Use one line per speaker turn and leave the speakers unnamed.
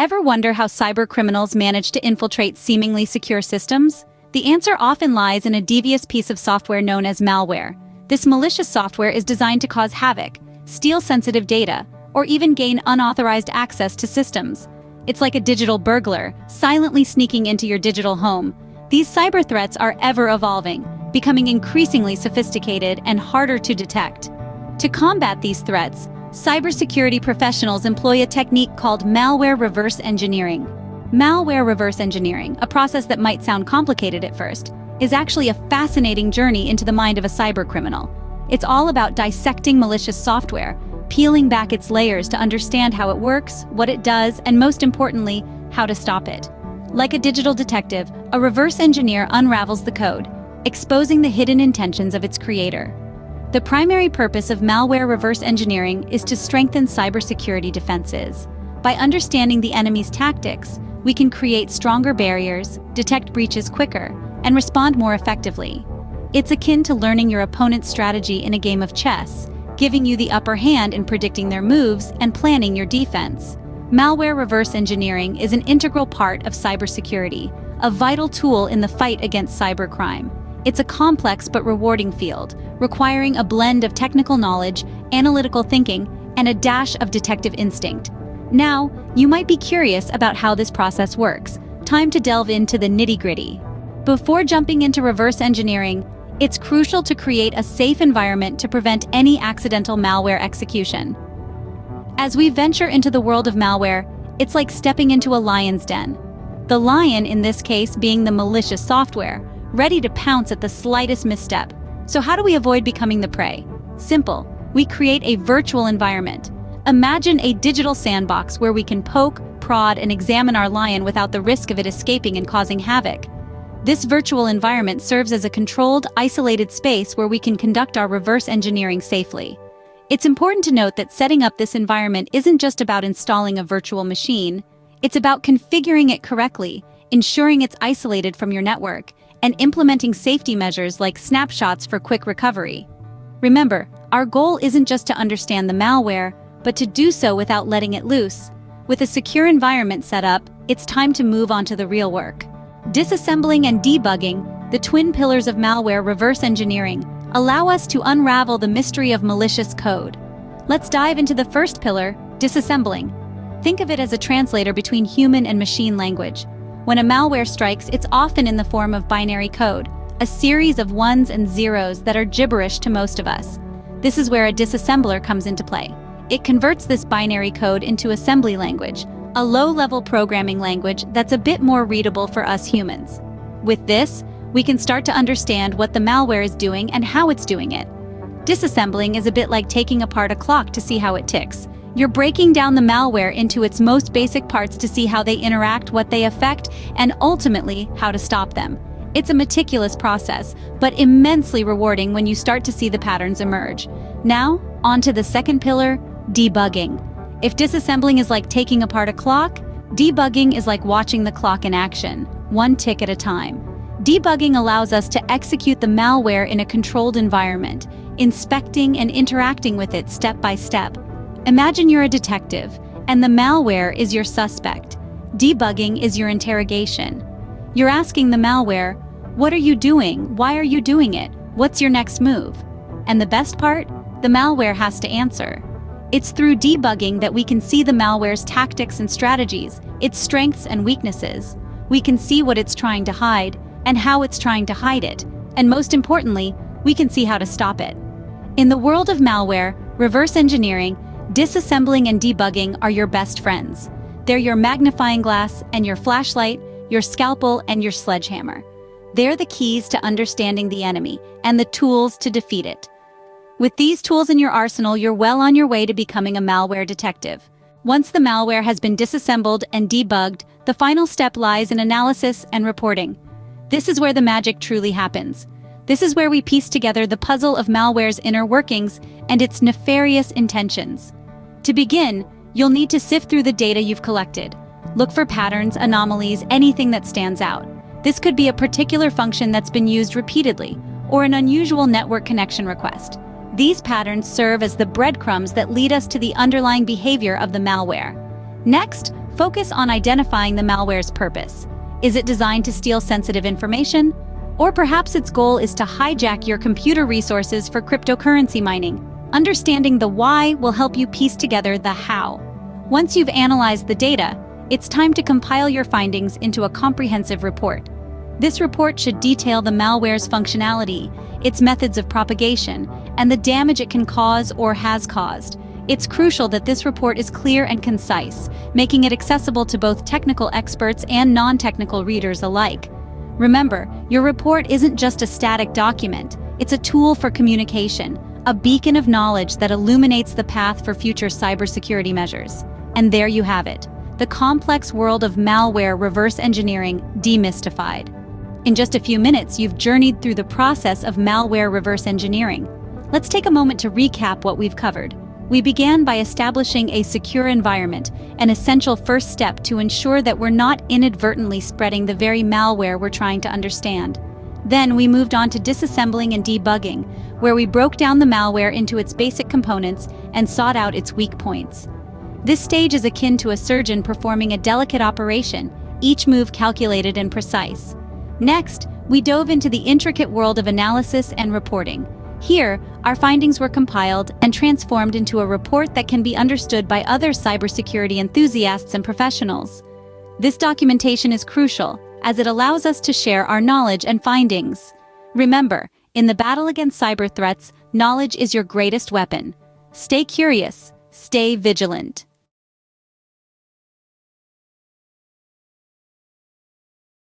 Ever wonder how cybercriminals manage to infiltrate seemingly secure systems? The answer often lies in a devious piece of software known as malware. This malicious software is designed to cause havoc, steal sensitive data, or even gain unauthorized access to systems. It's like a digital burglar, silently sneaking into your digital home. These cyber threats are ever evolving, becoming increasingly sophisticated and harder to detect. To combat these threats, cybersecurity professionals employ a technique called malware reverse engineering. Malware reverse engineering, a process that might sound complicated at first, is actually a fascinating journey into the mind of a cybercriminal. It's all about dissecting malicious software, peeling back its layers to understand how it works, what it does, and most importantly, how to stop it. Like a digital detective, a reverse engineer unravels the code, exposing the hidden intentions of its creator. The primary purpose of malware reverse engineering is to strengthen cybersecurity defenses. By understanding the enemy's tactics, we can create stronger barriers, detect breaches quicker, and respond more effectively. It's akin to learning your opponent's strategy in a game of chess, giving you the upper hand in predicting their moves and planning your defense. Malware reverse engineering is an integral part of cybersecurity, a vital tool in the fight against cybercrime. It's a complex but rewarding field, requiring a blend of technical knowledge, analytical thinking, and a dash of detective instinct. Now, you might be curious about how this process works. Time to delve into the nitty-gritty. Before jumping into reverse engineering, it's crucial to create a safe environment to prevent any accidental malware execution. As we venture into the world of malware, it's like stepping into a lion's den. The lion, in this case, being the malicious software, ready to pounce at the slightest misstep. So how do we avoid becoming the prey? Simple. We create a virtual environment. Imagine a digital sandbox where we can poke, prod, and examine our lion without the risk of it escaping and causing havoc. This virtual environment serves as a controlled, isolated space where we can conduct our reverse engineering safely. It's important to note that setting up this environment isn't just about installing a virtual machine. It's about configuring it correctly, ensuring it's isolated from your network, and implementing safety measures like snapshots for quick recovery. Remember, our goal isn't just to understand the malware, but to do so without letting it loose. With a secure environment set up, it's time to move on to the real work. Disassembling and debugging, the twin pillars of malware reverse engineering, allow us to unravel the mystery of malicious code. Let's dive into the first pillar, disassembling. Think of it as a translator between human and machine language. When a malware strikes, it's often in the form of binary code, a series of ones and zeros that are gibberish to most of us. This is where a disassembler comes into play. It converts this binary code into assembly language, a low-level programming language that's a bit more readable for us humans. With this, we can start to understand what the malware is doing and how it's doing it. Disassembling is a bit like taking apart a clock to see how it ticks. You're breaking down the malware into its most basic parts to see how they interact, what they affect, and ultimately, how to stop them. It's a meticulous process, but immensely rewarding when you start to see the patterns emerge. Now, on to the second pillar, debugging. If disassembling is like taking apart a clock, debugging is like watching the clock in action, one tick at a time. Debugging allows us to execute the malware in a controlled environment, inspecting and interacting with it step by step. Imagine you're a detective, and the malware is your suspect. Debugging is your interrogation. You're asking the malware, what are you doing? Why are you doing it? What's your next move? And the best part? The malware has to answer. It's through debugging that we can see the malware's tactics and strategies, its strengths and weaknesses. We can see what it's trying to hide, and how it's trying to hide it. And most importantly, we can see how to stop it. In the world of malware, reverse engineering, disassembling and debugging are your best friends. They're your magnifying glass and your flashlight, your scalpel and your sledgehammer. They're the keys to understanding the enemy and the tools to defeat it. With these tools in your arsenal, you're well on your way to becoming a malware detective. Once the malware has been disassembled and debugged, the final step lies in analysis and reporting. This is where the magic truly happens. This is where we piece together the puzzle of malware's inner workings and its nefarious intentions. To begin, you'll need to sift through the data you've collected. Look for patterns, anomalies, anything that stands out. This could be a particular function that's been used repeatedly, or an unusual network connection request. These patterns serve as the breadcrumbs that lead us to the underlying behavior of the malware. Next, focus on identifying the malware's purpose. Is it designed to steal sensitive information? Or perhaps its goal is to hijack your computer resources for cryptocurrency mining. Understanding the why will help you piece together the how. Once you've analyzed the data, it's time to compile your findings into a comprehensive report. This report should detail the malware's functionality, its methods of propagation, and the damage it can cause or has caused. It's crucial that this report is clear and concise, making it accessible to both technical experts and non-technical readers alike. Remember, your report isn't just a static document, it's a tool for communication, a beacon of knowledge that illuminates the path for future cybersecurity measures. And there you have it, the complex world of malware reverse engineering demystified. In just a few minutes, you've journeyed through the process of malware reverse engineering. Let's take a moment to recap what we've covered. We began by establishing a secure environment, an essential first step to ensure that we're not inadvertently spreading the very malware we're trying to understand. Then we moved on to disassembling and debugging, where we broke down the malware into its basic components and sought out its weak points. This stage is akin to a surgeon performing a delicate operation, each move calculated and precise. Next, we dove into the intricate world of analysis and reporting. Here, our findings were compiled and transformed into a report that can be understood by other cybersecurity enthusiasts and professionals. This documentation is crucial, as it allows us to share our knowledge and findings. Remember, in the battle against cyber threats, knowledge is your greatest weapon. Stay curious, stay vigilant.